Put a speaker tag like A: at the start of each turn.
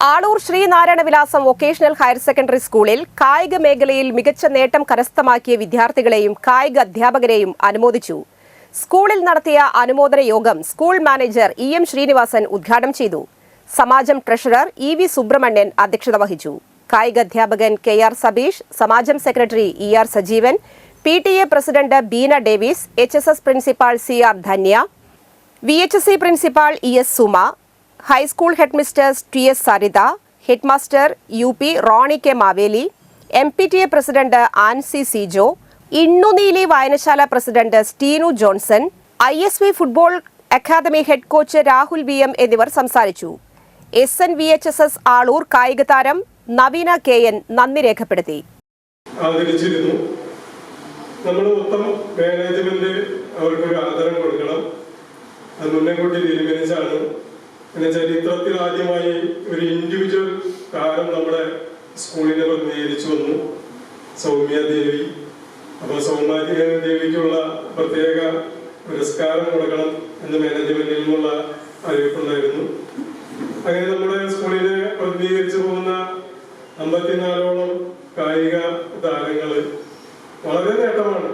A: ആളൂർ ശ്രീനാരായണ വിലാസം vocational higher secondary സ്കൂളിൽ കായിക മേഖലയിൽ മികച്ച നേട്ടം കരസ്ഥമാക്കിയ വിദ്യാർത്ഥികളെയും കായിക അധ്യാപകരെയും അനുമോദിച്ചു. സ്കൂളിൽ നടത്തിയ അനുമോദന യോഗം സ്കൂൾ മാനേജർ എം ശ്രീനിവാസൻ ഉദ്ഘാടനം ചെയ്തു. സമാജം ട്രഷറർ വി സുബ്രഹ്മണ്യൻ അധ്യക്ഷത വഹിച്ചു. കായിക അധ്യാപകൻ കെ സബീഷ്, സമാജം secretary Sajeevan, PTA president Beena Davis, HSS principal CR Dhanya, VHSE principal ES Suma, high school headmistress TS Saritha, headmaster UP Rony K Maveli, MPTA president Ancy Sijo, Innuneeli വായനശാല president Steenu Johnson, ISV football academy head coach Rahul VM എന്നിവർ സംസാരിച്ചു. SN VHSS ആളൂർ കായിക താരം നവീന KN നന്ദി രേഖപ്പെടുത്തി.
B: നമ്മൾ മൊത്തം മാനേജ്മെന്റ് അവർക്കൊരു ആദരം കൊടുക്കണം. അത് മുന്നേക്കൂട്ടി തീരുമാനിച്ചാണ്. പിന്നെ ചരിത്രത്തിൽ ആദ്യമായി ഒരു ഇൻഡിവിജ്വൽ താരം നമ്മുടെ സ്കൂളിനെ പ്രതിനിധീകരിച്ചു വന്നു, സൗമ്യ ദേവി. അപ്പോൾ സൗമ്യ ദേവിക്കുള്ള പ്രത്യേക പുരസ്കാരം കൊടുക്കണം എന്ന് മാനേജ്മെന്റിൽ നിന്നുള്ള അറിയിപ്പുണ്ടായിരുന്നു. അങ്ങനെ നമ്മുടെ സ്കൂളിനെ പ്രതിനിധീകരിച്ചു പോകുന്ന 54ഓളം കായിക താരങ്ങള് വളരെ നേട്ടമാണ്.